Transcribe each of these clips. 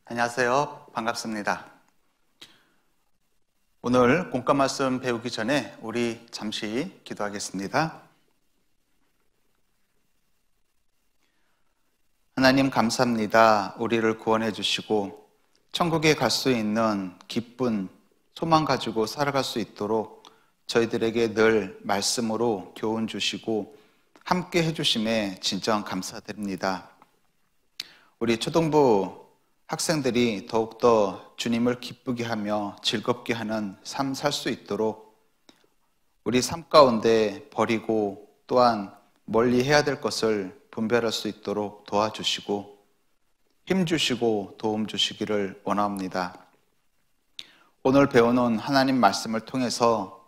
안녕하세요. 반갑습니다. 오늘 공과 말씀 배우기 전에 우리 잠시 기도하겠습니다. 하나님 감사합니다. 우리를 구원해 주시고 천국에 갈 수 있는 기쁜 소망 가지고 살아갈 수 있도록 저희들에게 늘 말씀으로 교훈 주시고 함께 해주심에 진정 감사드립니다. 우리 초등부 학생들이 더욱더 주님을 기쁘게 하며 즐겁게 하는 삶 살 수 있도록 우리 삶 가운데 버리고 또한 멀리 해야 될 것을 분별할 수 있도록 도와주시고 힘 주시고 도움 주시기를 원합니다. 오늘 배우는 하나님 말씀을 통해서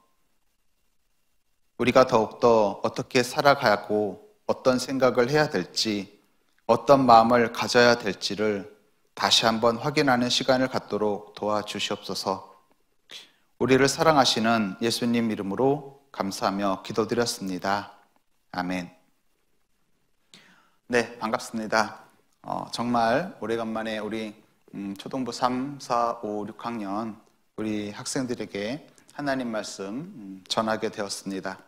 우리가 더욱더 어떻게 살아가고 어떤 생각을 해야 될지 어떤 마음을 가져야 될지를 다시 한번 확인하는 시간을 갖도록 도와주시옵소서. 우리를 사랑하시는 예수님 이름으로 감사하며 기도드렸습니다. 아멘. 네, 반갑습니다. 정말 오래간만에 우리 초등부 3, 4, 5, 6학년 우리 학생들에게 하나님 말씀 전하게 되었습니다.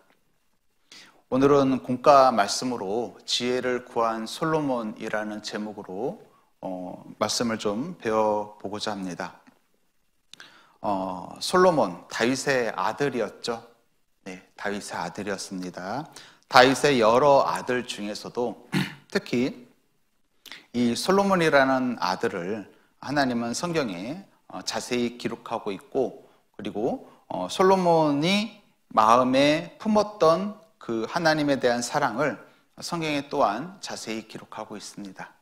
오늘은 공과 말씀으로 지혜를 구한 솔로몬이라는 제목으로 말씀을 좀 배워보고자 합니다. 솔로몬, 다윗의 아들이었죠. 네, 다윗의 아들이었습니다. 다윗의 여러 아들 중에서도 특히 이 솔로몬이라는 아들을 하나님은 성경에 자세히 기록하고 있고, 그리고 솔로몬이 마음에 품었던 그 하나님에 대한 사랑을 성경에 또한 자세히 기록하고 있습니다.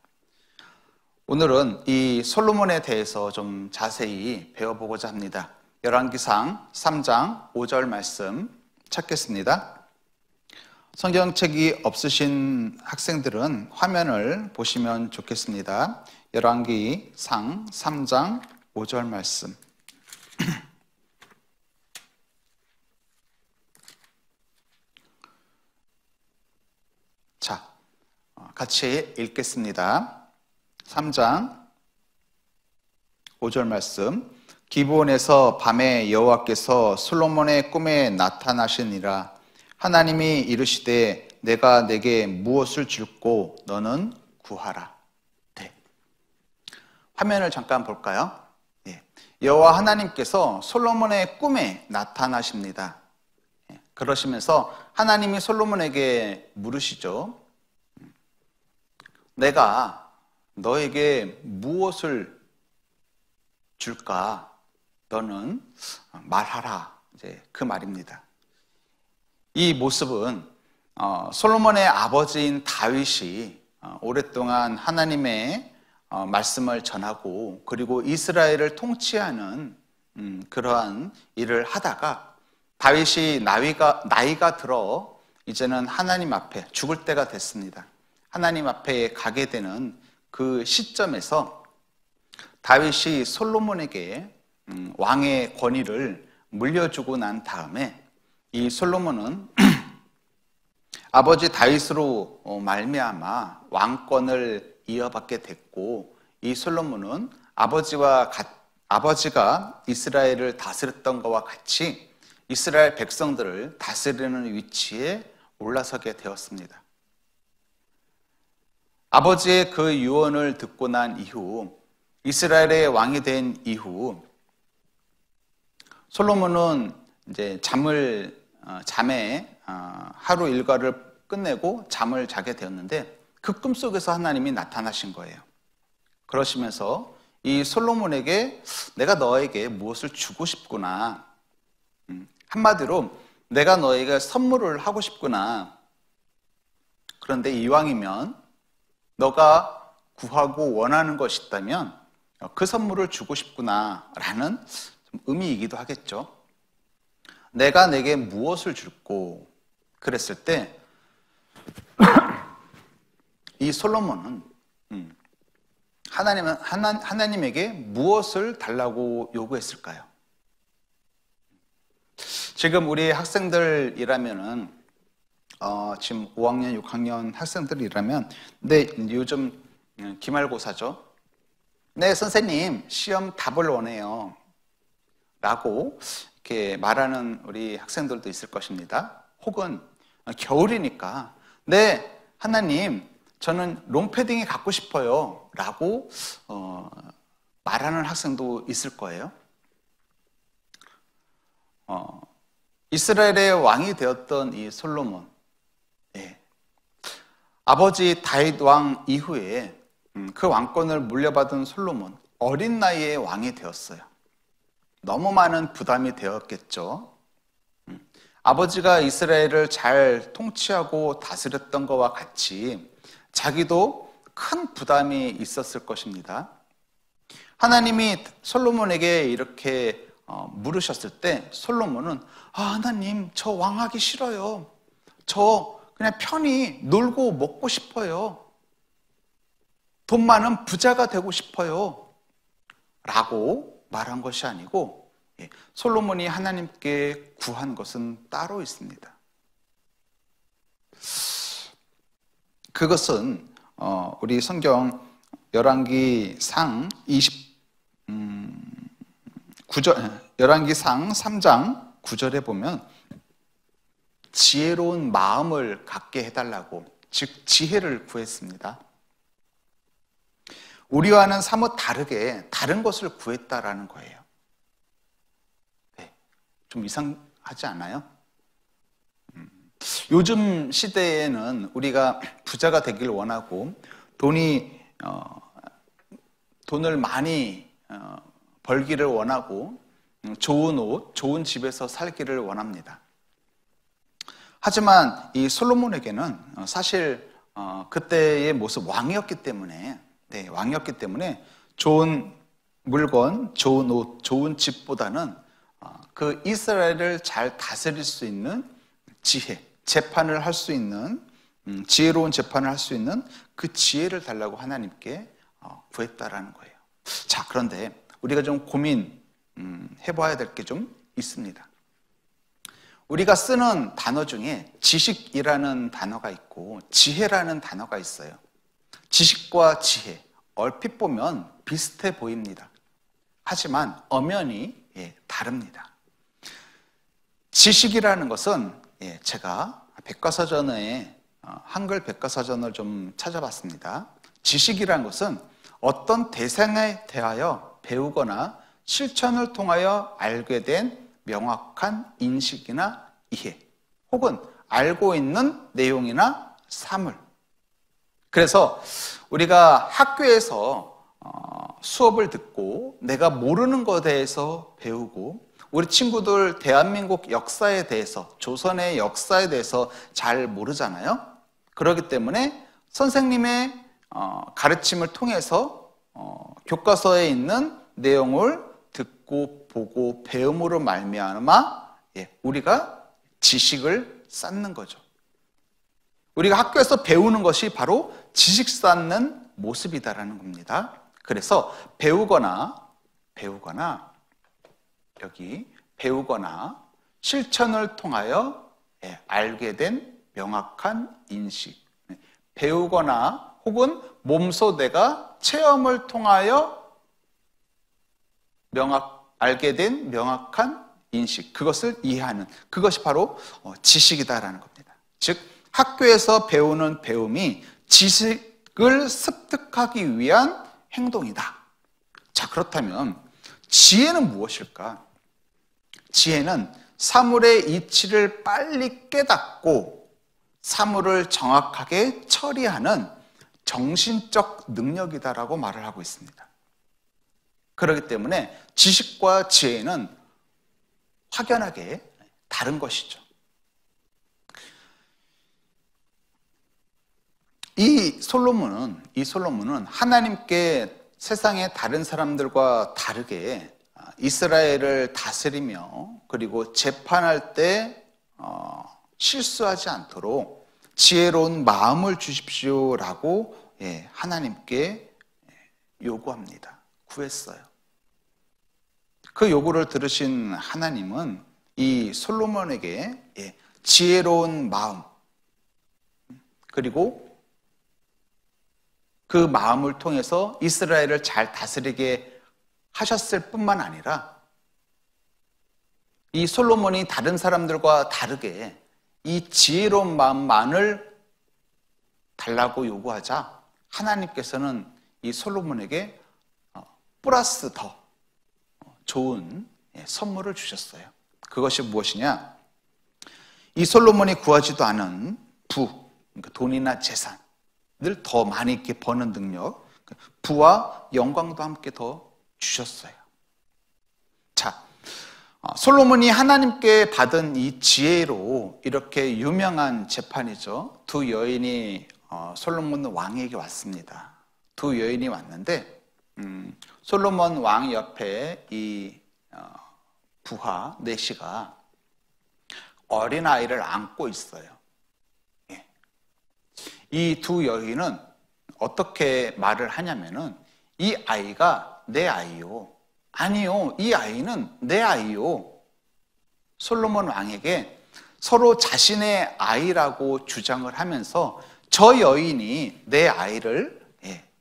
오늘은 이 솔로몬에 대해서 좀 자세히 배워보고자 합니다. 열왕기상 3장 5절 말씀 찾겠습니다. 성경책이 없으신 학생들은 화면을 보시면 좋겠습니다. 열왕기상 3장 5절 말씀. 자, 같이 읽겠습니다. 3장 5절 말씀. 기브온에서 밤에 여호와께서 솔로몬의 꿈에 나타나시니라. 하나님이 이르시되 내가 내게 무엇을 줄고 너는 구하라. 네. 화면을 잠깐 볼까요? 네. 여호와 하나님께서 솔로몬의 꿈에 나타나십니다. 네. 그러시면서 하나님이 솔로몬에게 물으시죠. 내가 너에게 무엇을 줄까? 너는 말하라. 이제 그 말입니다. 이 모습은 솔로몬의 아버지인 다윗이 오랫동안 하나님의 말씀을 전하고 그리고 이스라엘을 통치하는 그러한 일을 하다가 다윗이 나이가 들어 이제는 하나님 앞에 죽을 때가 됐습니다. 하나님 앞에 가게 되는 그 시점에서 다윗이 솔로몬에게 왕의 권위를 물려주고 난 다음에 이 솔로몬은 아버지 다윗으로 말미암아 왕권을 이어받게 됐고, 이 솔로몬은 아버지가 이스라엘을 다스렸던 것과 같이 이스라엘 백성들을 다스리는 위치에 올라서게 되었습니다. 아버지의 그 유언을 듣고 난 이후, 이스라엘의 왕이 된 이후, 솔로몬은 이제 잠에 하루 일과를 끝내고 잠을 자게 되었는데 그 꿈속에서 하나님이 나타나신 거예요. 그러시면서 이 솔로몬에게 내가 너에게 무엇을 주고 싶구나. 한마디로 내가 너에게 선물을 하고 싶구나. 그런데 이왕이면 너가 구하고 원하는 것이 있다면 그 선물을 주고 싶구나 라는 의미이기도 하겠죠. 내가 내게 무엇을 줄고 그랬을 때 이 솔로몬은 하나님에게 무엇을 달라고 요구했을까요? 지금 우리 학생들이라면은 지금 5학년, 6학년 학생들이라면, 근데 요즘 기말고사죠. 네, 선생님, 시험 답을 원해요. 라고 이렇게 말하는 우리 학생들도 있을 것입니다. 혹은 겨울이니까, 네, 하나님, 저는 롱패딩이 갖고 싶어요. 라고 말하는 학생도 있을 거예요. 이스라엘의 왕이 되었던 이 솔로몬, 아버지 다윗 왕 이후에 그 왕권을 물려받은 솔로몬, 어린 나이에 왕이 되었어요. 너무 많은 부담이 되었겠죠. 아버지가 이스라엘을 잘 통치하고 다스렸던 것과 같이 자기도 큰 부담이 있었을 것입니다. 하나님이 솔로몬에게 이렇게 물으셨을 때 솔로몬은 하나님, 저 왕하기 싫어요. 저 그냥 편히 놀고 먹고 싶어요. 돈 많은 부자가 되고 싶어요. 라고 말한 것이 아니고 솔로몬이 하나님께 구한 것은 따로 있습니다. 그것은 우리 성경 열왕기상 3장 9절에 보면 지혜로운 마음을 갖게 해달라고, 즉 지혜를 구했습니다. 우리와는 사뭇 다르게 다른 것을 구했다라는 거예요. 네, 좀 이상하지 않아요? 요즘 시대에는 우리가 부자가 되길 원하고 돈을 많이 벌기를 원하고 좋은 옷, 좋은 집에서 살기를 원합니다. 하지만 이 솔로몬에게는 사실 그때의 모습 왕이었기 때문에 좋은 물건, 좋은 옷, 좋은 집보다는 그 이스라엘을 잘 다스릴 수 있는 지혜, 재판을 할 수 있는 지혜로운 재판을 할 수 있는 그 지혜를 달라고 하나님께 구했다라는 거예요. 자, 그런데 우리가 좀 고민해봐야 될 게 좀 있습니다. 우리가 쓰는 단어 중에 지식이라는 단어가 있고 지혜라는 단어가 있어요. 지식과 지혜, 얼핏 보면 비슷해 보입니다. 하지만 엄연히 다릅니다. 지식이라는 것은 제가 백과사전에 한글 백과사전을 좀 찾아봤습니다. 지식이라는 것은 어떤 대상에 대하여 배우거나 실천을 통하여 알게 된 명확한 인식이나 이해, 혹은 알고 있는 내용이나 사물. 그래서 우리가 학교에서 수업을 듣고 내가 모르는 것에 대해서 배우고, 우리 친구들 대한민국 역사에 대해서, 조선의 역사에 대해서 잘 모르잖아요. 그렇기 때문에 선생님의 가르침을 통해서 교과서에 있는 내용을 듣고 보고 배움으로 말미암아 우리가 지식을 쌓는 거죠. 우리가 학교에서 배우는 것이 바로 지식 쌓는 모습이다라는 겁니다. 그래서 배우거나 실천을 통하여 알게 된 명확한 인식, 배우거나 혹은 몸소 내가 체험을 통하여 알게 된 명확한 인식, 그것을 이해하는, 그것이 바로 지식이다라는 겁니다. 즉 학교에서 배우는 배움이 지식을 습득하기 위한 행동이다. 자, 그렇다면 지혜는 무엇일까? 지혜는 사물의 이치를 빨리 깨닫고 사물을 정확하게 처리하는 정신적 능력이다라고 말을 하고 있습니다. 그렇기 때문에 지식과 지혜는 확연하게 다른 것이죠. 이 솔로몬은 하나님께 세상의 다른 사람들과 다르게 이스라엘을 다스리며 그리고 재판할 때 실수하지 않도록 지혜로운 마음을 주십시오라고 하나님께 요구합니다. 구했어요. 그 요구를 들으신 하나님은 이 솔로몬에게 지혜로운 마음, 그리고 그 마음을 통해서 이스라엘을 잘 다스리게 하셨을 뿐만 아니라 이 솔로몬이 다른 사람들과 다르게 이 지혜로운 마음만을 달라고 요구하자 하나님께서는 이 솔로몬에게 플러스 더 좋은 선물을 주셨어요. 그것이 무엇이냐? 이 솔로몬이 구하지도 않은 그러니까 돈이나 재산을 더 많이 이렇게 버는 능력, 부와 영광도 함께 더 주셨어요. 자, 솔로몬이 하나님께 받은 이 지혜로 이렇게 유명한 재판이죠. 두 여인이 솔로몬 왕에게 왔습니다. 두 여인이 왔는데 솔로몬 왕 옆에 이 부하 넷이가 어린아이를 안고 있어요. 이 두 여인은 어떻게 말을 하냐면은 이 아이가 내 아이요. 아니요, 이 아이는 내 아이요. 솔로몬 왕에게 서로 자신의 아이라고 주장을 하면서 저 여인이 내 아이를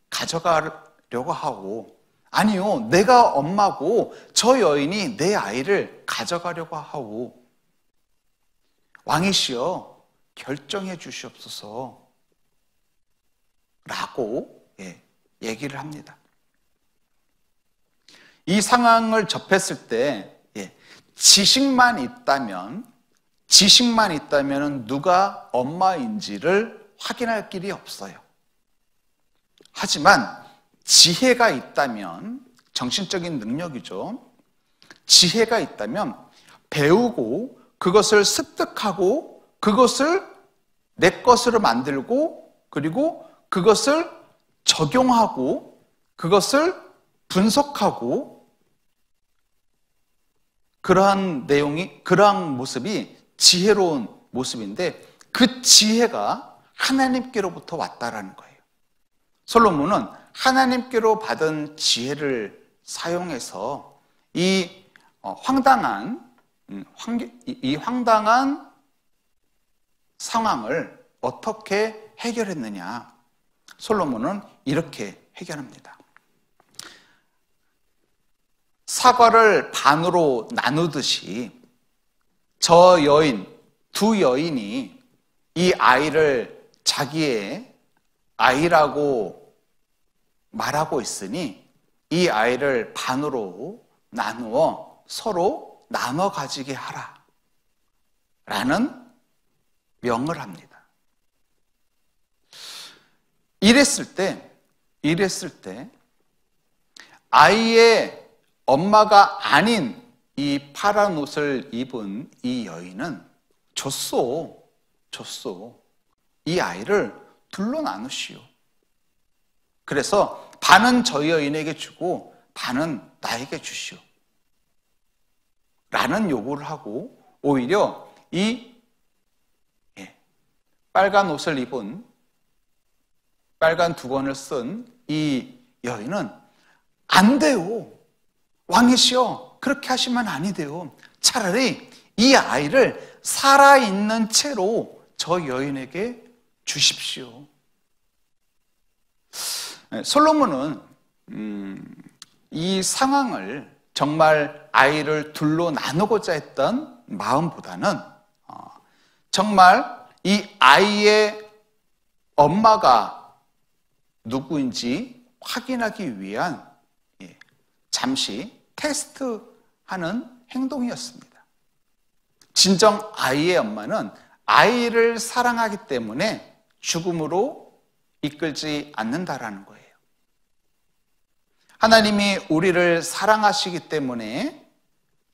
가져가려고 하고, 아니요, 내가 엄마고 저 여인이 내 아이를 가져가려고 하고, 왕이시여 결정해 주시옵소서 라고 얘기를 합니다. 이 상황을 접했을 때 지식만 있다면 누가 엄마인지를 확인할 길이 없어요. 하지만 지혜가 있다면, 정신적인 능력이죠. 지혜가 있다면 배우고 그것을 습득하고 그것을 내 것으로 만들고 그리고 그것을 적용하고 그것을 분석하고 그러한 모습이 지혜로운 모습인데 그 지혜가 하나님께로부터 왔다라는 거예요. 솔로몬은 하나님께로 받은 지혜를 사용해서 이 황당한 상황을 어떻게 해결했느냐? 솔로몬은 이렇게 해결합니다. 사과를 반으로 나누듯이 저 여인, 두 여인이 이 아이를 자기의 아이라고 말하고 있으니 이 아이를 반으로 나누어 서로 나눠 가지게 하라 라는 명을 합니다. 이랬을 때 아이의 엄마가 아닌 이 파란 옷을 입은 이 여인은 줬어. 이 아이를 둘로 나누시오. 그래서 반은 저 여인에게 주고 반은 나에게 주시오. 라는 요구를 하고 오히려 이 빨간 옷을 입은 빨간 두건을 쓴 이 여인은 안 돼요. 왕이시여 그렇게 하시면 아니 돼요. 차라리 이 아이를 살아있는 채로 저 여인에게 주십시오. 솔로몬은 이 상황을 정말 아이를 둘로 나누고자 했던 마음보다는 정말 이 아이의 엄마가 누구인지 확인하기 위한 잠시 테스트하는 행동이었습니다. 진정 아이의 엄마는 아이를 사랑하기 때문에 죽음으로 이끌지 않는다라는 거예요. 하나님이 우리를 사랑하시기 때문에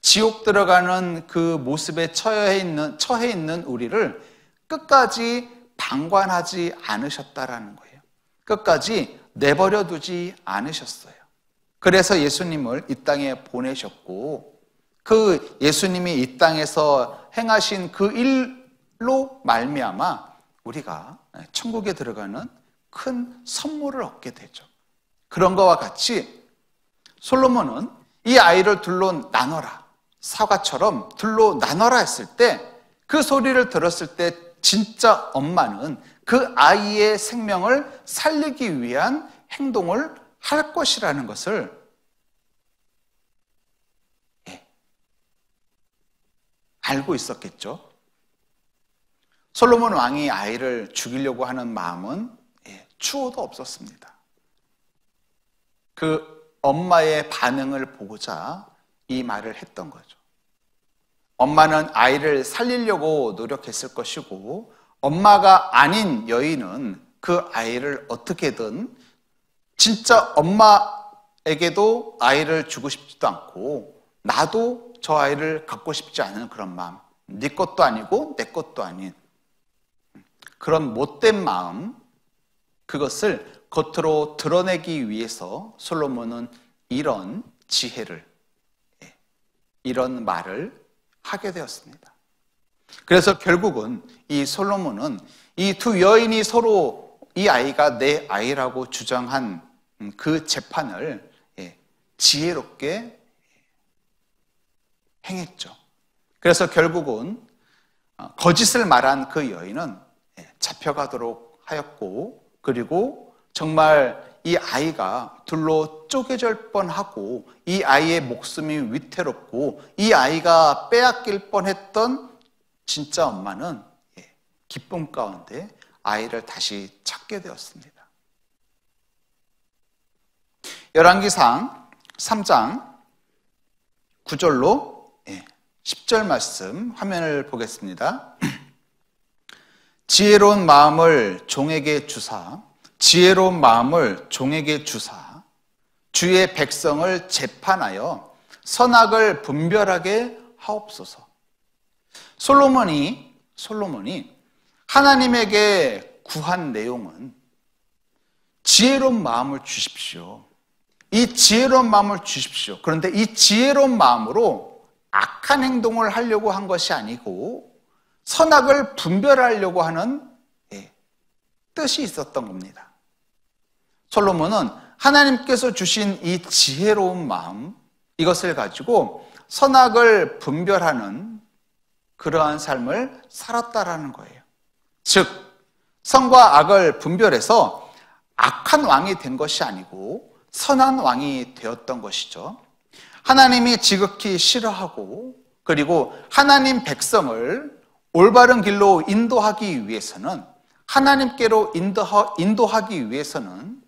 지옥 들어가는 그 모습에 처해 있는 우리를 끝까지 방관하지 않으셨다라는 거예요. 끝까지 내버려 두지 않으셨어요. 그래서 예수님을 이 땅에 보내셨고 그 예수님이 이 땅에서 행하신 그 일로 말미암아 우리가 천국에 들어가는 큰 선물을 얻게 되죠. 그런 것과 같이 솔로몬은 이 아이를 둘로 나눠라, 사과처럼 둘로 나눠라 했을 때 그 소리를 들었을 때 진짜 엄마는 그 아이의 생명을 살리기 위한 행동을 할 것이라는 것을 알고 있었겠죠. 솔로몬 왕이 아이를 죽이려고 하는 마음은 추호도 없었습니다. 그 엄마의 반응을 보고자 이 말을 했던 거죠. 엄마는 아이를 살리려고 노력했을 것이고, 엄마가 아닌 여인은 그 아이를 어떻게든 진짜 엄마에게도 아이를 주고 싶지도 않고, 나도 저 아이를 갖고 싶지 않은 그런 마음, 네 것도 아니고 내 것도 아닌 그런 못된 마음, 그것을 겉으로 드러내기 위해서 솔로몬은 이런 지혜를, 이런 말을 하게 되었습니다. 그래서 결국은 이 솔로몬은 이 두 여인이 서로 이 아이가 내 아이라고 주장한 그 재판을 지혜롭게 행했죠. 그래서 결국은 거짓을 말한 그 여인은 잡혀가도록 하였고, 그리고 정말 이 아이가 둘로 쪼개질 뻔하고, 이 아이의 목숨이 위태롭고, 이 아이가 빼앗길 뻔했던 진짜 엄마는 기쁨 가운데 아이를 다시 찾게 되었습니다. 열왕기상 3장 9절로 10절 말씀 화면을 보겠습니다. 지혜로운 마음을 종에게 주사, 지혜로운 마음을 종에게 주사, 주의 백성을 재판하여 선악을 분별하게 하옵소서. 솔로몬이 하나님에게 구한 내용은 지혜로운 마음을 주십시오. 이 지혜로운 마음을 주십시오. 그런데 이 지혜로운 마음으로 악한 행동을 하려고 한 것이 아니고 선악을 분별하려고 하는 뜻이 있었던 겁니다. 솔로몬은 하나님께서 주신 이 지혜로운 마음, 이것을 가지고 선악을 분별하는 그러한 삶을 살았다라는 거예요. 즉, 선과 악을 분별해서 악한 왕이 된 것이 아니고 선한 왕이 되었던 것이죠. 하나님이 지극히 싫어하고, 그리고 하나님 백성을 올바른 길로 인도하기 위해서는, 하나님께로 인도하기 위해서는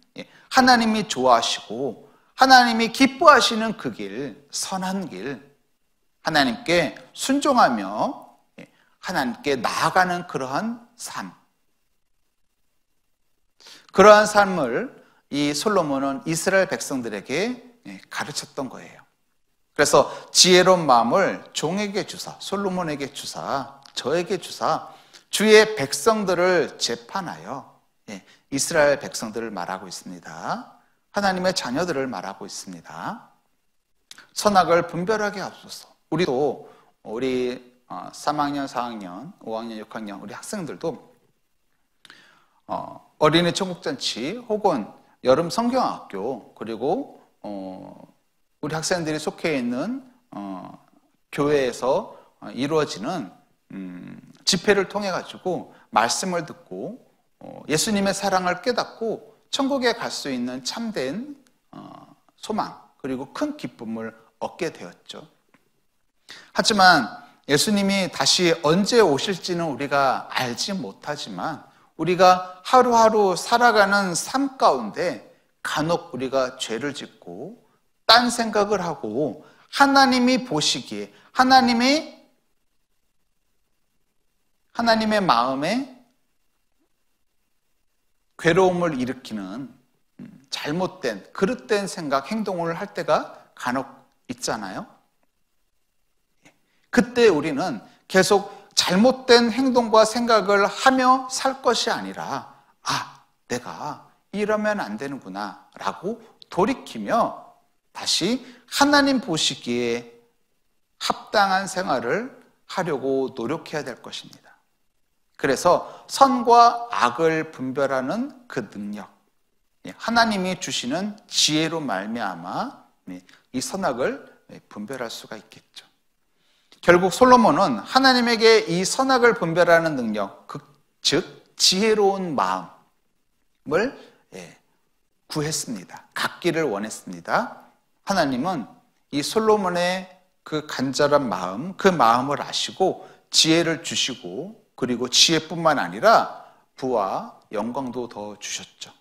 하나님이 좋아하시고 하나님이 기뻐하시는 그 길, 선한 길, 하나님께 순종하며 하나님께 나아가는 그러한 삶, 그러한 삶을 이 솔로몬은 이스라엘 백성들에게 가르쳤던 거예요. 그래서 지혜로운 마음을 종에게 주사, 솔로몬에게 주사, 저에게 주사, 주의 백성들을 재판하여, 이스라엘 백성들을 말하고 있습니다. 하나님의 자녀들을 말하고 있습니다. 선악을 분별하게 하소서. 우리도 우리 3학년, 4학년, 5학년, 6학년 우리 학생들도 어린이 천국잔치 혹은 여름 성경학교, 그리고 우리 학생들이 속해 있는 교회에서 이루어지는 집회를 통해 가지고 말씀을 듣고 예수님의 사랑을 깨닫고 천국에 갈 수 있는 참된 소망, 그리고 큰 기쁨을 얻게 되었죠. 하지만 예수님이 다시 언제 오실지는 우리가 알지 못하지만, 우리가 하루하루 살아가는 삶 가운데 간혹 우리가 죄를 짓고 딴 생각을 하고 하나님이 보시기에 하나님의 마음에 괴로움을 일으키는 잘못된, 그릇된 생각, 행동을 할 때가 간혹 있잖아요. 그때 우리는 계속 잘못된 행동과 생각을 하며 살 것이 아니라, 내가 이러면 안 되는구나 라고 돌이키며 다시 하나님 보시기에 합당한 생활을 하려고 노력해야 될 것입니다. 그래서 선과 악을 분별하는 그 능력, 하나님이 주시는 지혜로 말미암아 이 선악을 분별할 수가 있겠죠. 결국 솔로몬은 하나님에게 이 선악을 분별하는 능력, 즉 지혜로운 마음을 구했습니다. 갖기를 원했습니다. 하나님은 이 솔로몬의 그 간절한 마음, 그 마음을 아시고 지혜를 주시고, 그리고 지혜뿐만 아니라 부와 영광도 더 주셨죠.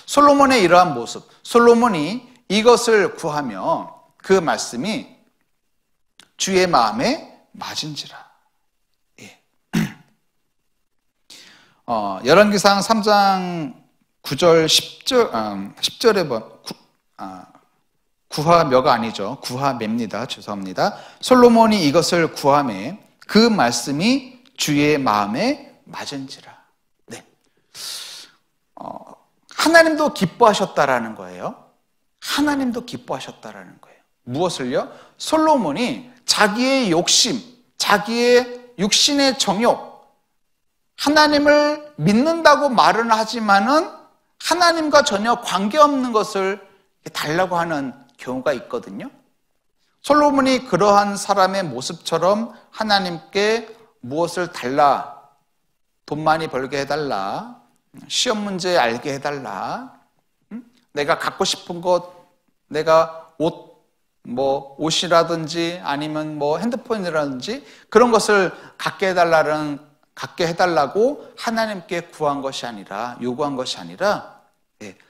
솔로몬의 이러한 모습, 솔로몬이 이것을 구하며 그 말씀이 주의 마음에 맞은지라. 열왕기상 3장 9절 10절에 구하며가 아니죠. 구하매입니다. 죄송합니다. 솔로몬이 이것을 구하매 그 말씀이 주의 마음에 맞은지라. 네. 하나님도 기뻐하셨다라는 거예요. 하나님도 기뻐하셨다라는 거예요. 무엇을요? 솔로몬이 자기의 욕심, 자기의 육신의 정욕, 하나님을 믿는다고 말은 하지만은 하나님과 전혀 관계없는 것을 달라고 하는 경우가 있거든요. 솔로몬이 그러한 사람의 모습처럼 하나님께 무엇을 달라, 돈 많이 벌게 해달라, 시험 문제 알게 해달라, 내가 갖고 싶은 것, 내가 옷이라든지 아니면 핸드폰이라든지 그런 것을 갖게 해달라고 하나님께 구한 것이 아니라, 요구한 것이 아니라,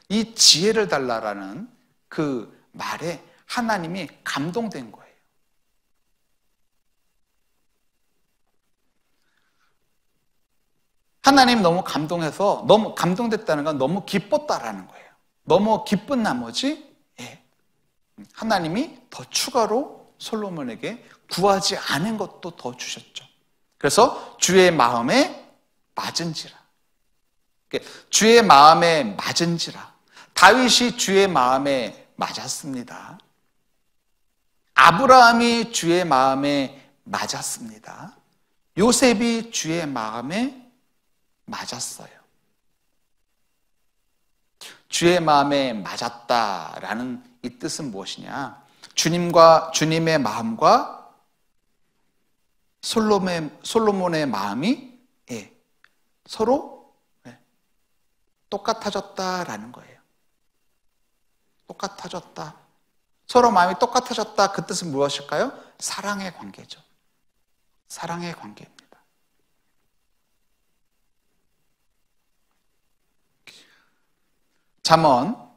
이 지혜를 달라라는 그 말에 하나님이 감동된 거예요. 하나님 너무 감동해서, 너무 감동됐다는 건 너무 기뻤다라는 거예요. 너무 기쁜 나머지 하나님이 더 추가로 솔로몬에게 구하지 않은 것도 더 주셨죠. 그래서 주의 마음에 맞은지라. 주의 마음에 맞은지라. 다윗이 주의 마음에 맞았습니다. 아브라함이 주의 마음에 맞았습니다. 요셉이 주의 마음에 맞았어요. 주의 마음에 맞았다라는 이 뜻은 무엇이냐? 주님의 마음과 솔로몬의 마음이 서로 똑같아졌다라는 거예요. 똑같아졌다. 서로 마음이 똑같아졌다. 그 뜻은 무엇일까요? 사랑의 관계죠. 사랑의 관계입니다. 잠언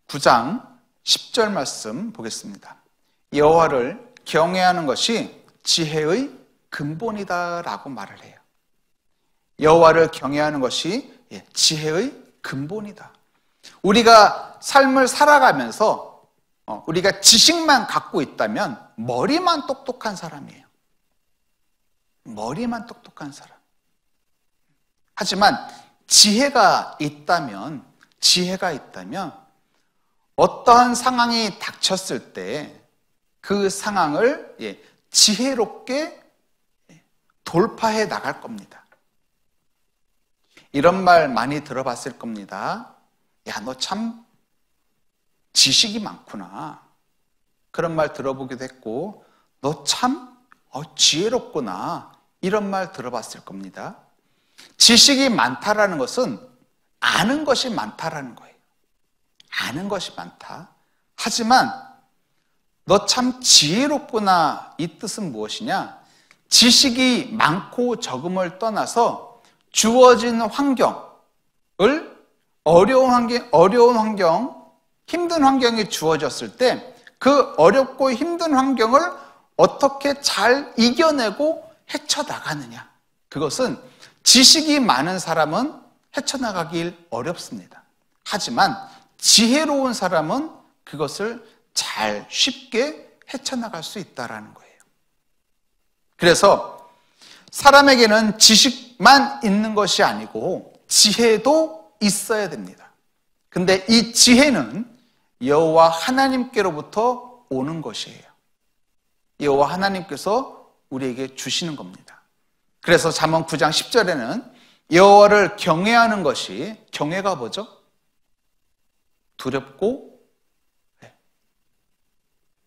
9장 10절 말씀 보겠습니다. 여호와를 경외하는 것이 지혜의 근본이다라고 말을 해요. 여호와를 경외하는 것이 지혜의 근본이다. 우리가 삶을 살아가면서 우리가 지식만 갖고 있다면 머리만 똑똑한 사람이에요. 머리만 똑똑한 사람. 하지만 지혜가 있다면 어떠한 상황이 닥쳤을 때 그 상황을 지혜롭게 돌파해 나갈 겁니다. 이런 말 많이 들어봤을 겁니다. 야, 너 참 지식이 많구나. 그런 말 들어보기도 했고, 너 참 지혜롭구나. 이런 말 들어봤을 겁니다. 지식이 많다라는 것은 아는 것이 많다라는 거예요. 아는 것이 많다. 하지만 너 참 지혜롭구나. 이 뜻은 무엇이냐? 지식이 많고 적음을 떠나서 주어진 환경을, 어려운 환경, 힘든 환경이 주어졌을 때 그 어렵고 힘든 환경을 어떻게 잘 이겨내고 헤쳐나가느냐. 그것은 지식이 많은 사람은 헤쳐나가길 어렵습니다. 하지만 지혜로운 사람은 그것을 잘 쉽게 헤쳐나갈 수 있다는 거예요. 그래서 사람에게는 지식만 있는 것이 아니고 지혜도 있어야 됩니다. 근데 이 지혜는 여호와 하나님께로부터 오는 것이에요. 여호와 하나님께서 우리에게 주시는 겁니다. 그래서 잠언 9장 10절에는 여호와를 경외하는 것이, 경외가 뭐죠? 두렵고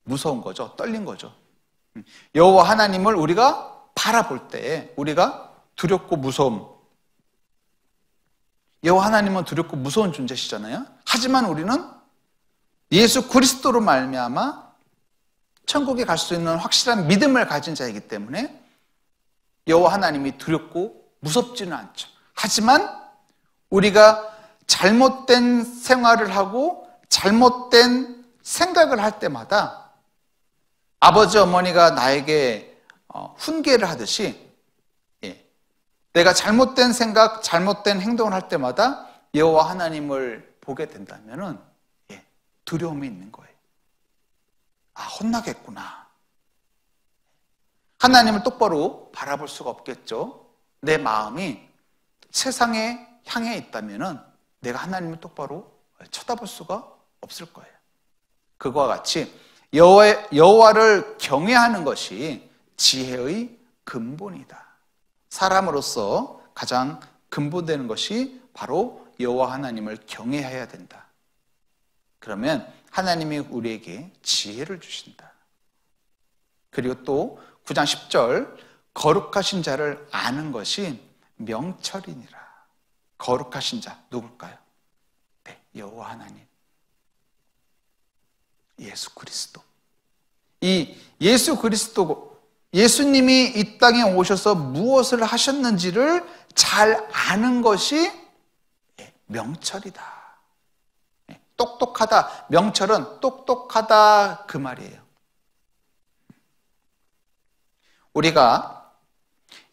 무서운 거죠. 떨린 거죠. 여호와 하나님을 우리가 바라볼 때 우리가 두렵고 무서움, 여호와 하나님은 두렵고 무서운 존재시잖아요. 하지만 우리는 예수 그리스도로 말미암아 천국에 갈 수 있는 확실한 믿음을 가진 자이기 때문에 여호와 하나님이 두렵고 무섭지는 않죠. 하지만 우리가 잘못된 생활을 하고 잘못된 생각을 할 때마다 아버지 어머니가 나에게 훈계를 하듯이 내가 잘못된 생각, 잘못된 행동을 할 때마다 여호와 하나님을 보게 된다면은 두려움이 있는 거예요. 아, 혼나겠구나. 하나님을 똑바로 바라볼 수가 없겠죠. 내 마음이 세상에 향해 있다면은 내가 하나님을 똑바로 쳐다볼 수가 없을 거예요. 그와 같이 여호와를 경외하는 것이 지혜의 근본이다. 사람으로서 가장 근본되는 것이 바로 여호와 하나님을 경외해야 된다. 그러면 하나님이 우리에게 지혜를 주신다. 그리고 또 9장 10절 거룩하신 자를 아는 것이 명철이니라. 거룩하신 자 누굴까요? 네, 여호와 하나님, 예수 그리스도. 이 예수 그리스도, 예수님이 이 땅에 오셔서 무엇을 하셨는지를 잘 아는 것이 명철이다. 똑똑하다. 명철은 똑똑하다 그 말이에요. 우리가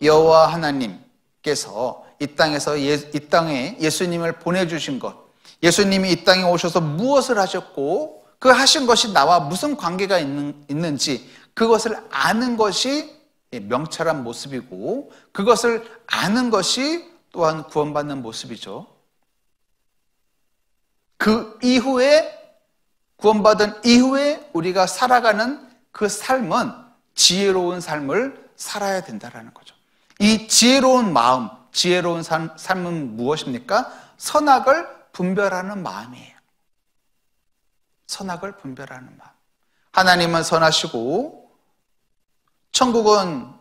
여호와 하나님께서 이 땅에 예수님을 보내주신 것, 예수님이 이 땅에 오셔서 무엇을 하셨고 그 하신 것이 나와 무슨 관계가 있는지 그것을 아는 것이 명철한 모습이고 그것을 아는 것이 또한 구원받는 모습이죠. 그 이후에 구원받은 이후에 우리가 살아가는 그 삶은 지혜로운 삶을 살아야 된다는 거죠. 이 지혜로운 마음, 지혜로운 삶은 무엇입니까? 선악을 분별하는 마음이에요. 선악을 분별하는 마음. 하나님은 선하시고 천국은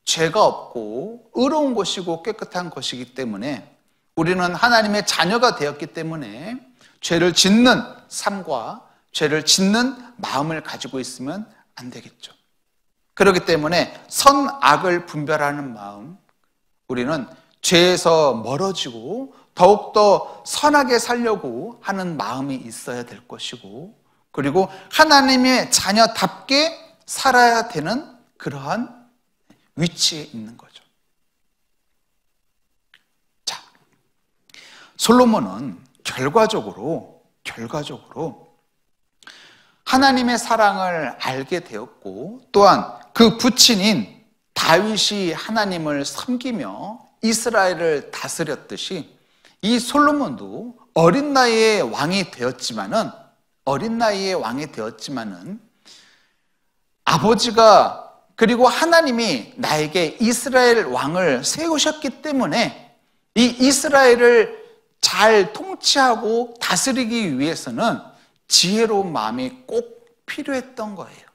죄가 없고 의로운 곳이고 깨끗한 곳이기 때문에 우리는 하나님의 자녀가 되었기 때문에 죄를 짓는 삶과 죄를 짓는 마음을 가지고 있으면 안 되겠죠. 그렇기 때문에 선악을 분별하는 마음, 우리는 죄에서 멀어지고 더욱더 선하게 살려고 하는 마음이 있어야 될 것이고, 그리고 하나님의 자녀답게 살아야 되는 그러한 위치에 있는 거죠. 자, 솔로몬은 결과적으로 하나님의 사랑을 알게 되었고, 또한 그 부친인 다윗이 하나님을 섬기며 이스라엘을 다스렸듯이 이 솔로몬도 어린 나이에 왕이 되었지만은 아버지가 그리고 하나님이 나에게 이스라엘 왕을 세우셨기 때문에 이 이스라엘을 잘 통치하고 다스리기 위해서는 지혜로운 마음이 꼭 필요했던 거예요.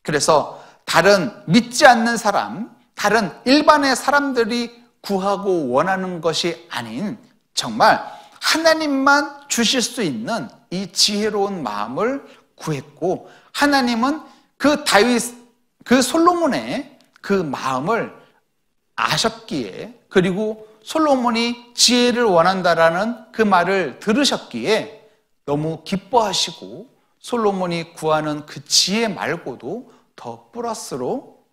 그래서 다른 믿지 않는 사람, 다른 일반의 사람들이 구하고 원하는 것이 아닌 정말 하나님만 주실 수 있는 이 지혜로운 마음을 구했고, 하나님은 그 솔로몬의 그 마음을 아셨기에, 그리고 솔로몬이 지혜를 원한다라는 그 말을 들으셨기에 너무 기뻐하시고 솔로몬이 구하는 그 지혜 말고도 더 플러스로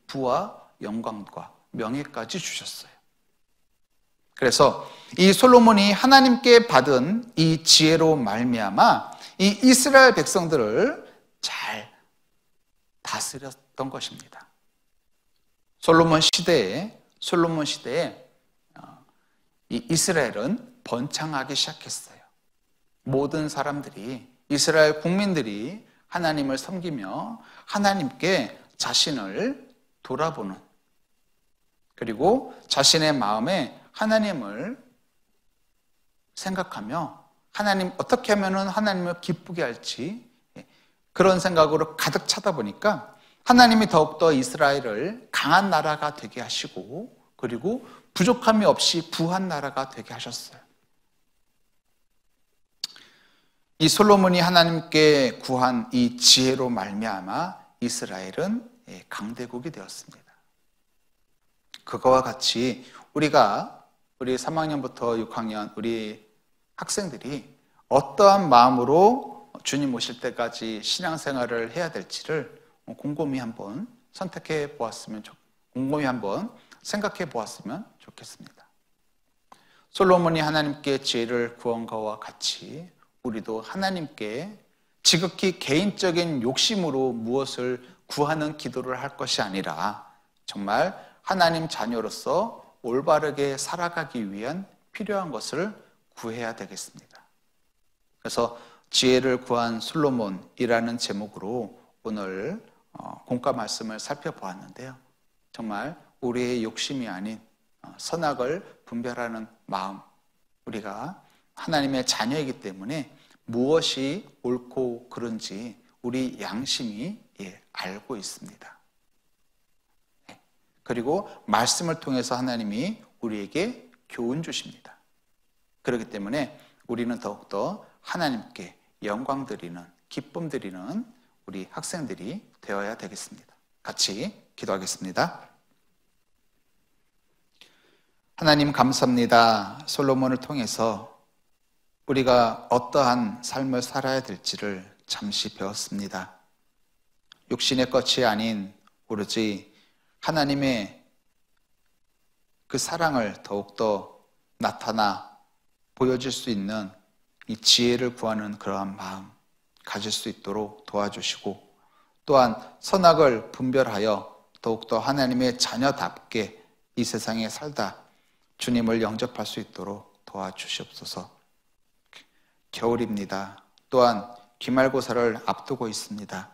부와 영광과 명예까지 주셨어요. 그래서 이 솔로몬이 하나님께 받은 이 지혜로 말미암아 이 이스라엘 백성들을 잘 다스렸던 것입니다. 솔로몬 시대에 이 이스라엘은 번창하기 시작했어요. 모든 사람들이, 이스라엘 국민들이 하나님을 섬기며 하나님께 자신을 돌아보는, 그리고 자신의 마음에 하나님을 생각하며 하나님 어떻게 하면 하나님을 기쁘게 할지 그런 생각으로 가득 차다 보니까 하나님이 더욱더 이스라엘을 강한 나라가 되게 하시고, 그리고 부족함이 없이 부한 나라가 되게 하셨어요. 이 솔로몬이 하나님께 구한 이 지혜로 말미암아 이스라엘은 강대국이 되었습니다. 그거와 같이 우리 3학년부터 6학년 우리 학생들이 어떠한 마음으로 주님 오실 때까지 신앙생활을 해야 될지를 곰곰이 한번 곰곰이 한번 생각해 보았으면 좋겠습니다. 솔로몬이 하나님께 지혜를 구한 것과 같이 우리도 하나님께 지극히 개인적인 욕심으로 무엇을 구하는 기도를 할 것이 아니라 정말 하나님 자녀로서 올바르게 살아가기 위한 필요한 것을 구해야 되겠습니다. 그래서 지혜를 구한 솔로몬이라는 제목으로 오늘 공과 말씀을 살펴보았는데요. 정말 우리의 욕심이 아닌 선악을 분별하는 마음, 우리가 하나님의 자녀이기 때문에 무엇이 옳고 그른지 우리 양심이 알고 있습니다. 그리고 말씀을 통해서 하나님이 우리에게 교훈 주십니다. 그렇기 때문에 우리는 더욱더 하나님께 영광 드리는, 기쁨 드리는 우리 학생들이 되어야 되겠습니다. 같이 기도하겠습니다. 하나님 감사합니다. 솔로몬을 통해서 우리가 어떠한 삶을 살아야 될지를 잠시 배웠습니다. 육신의 것이 아닌 오로지 하나님의 그 사랑을 더욱더 나타나 보여줄 수 있는 이 지혜를 구하는 그러한 마음 가질 수 있도록 도와주시고, 또한 선악을 분별하여 더욱더 하나님의 자녀답게 이 세상에 살다 주님을 영접할 수 있도록 도와주시옵소서. 겨울입니다. 또한 기말고사를 앞두고 있습니다.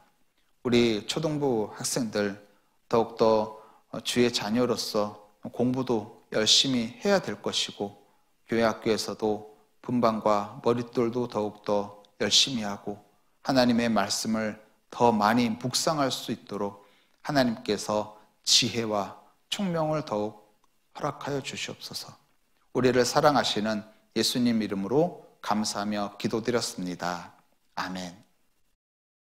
우리 초등부 학생들 더욱더 주의 자녀로서 공부도 열심히 해야 될 것이고, 교회 학교에서도 분반과 머릿돌도 더욱더 열심히 하고 하나님의 말씀을 더 많이 묵상할 수 있도록 하나님께서 지혜와 총명을 더욱 허락하여 주시옵소서. 우리를 사랑하시는 예수님 이름으로 감사하며 기도드렸습니다. 아멘.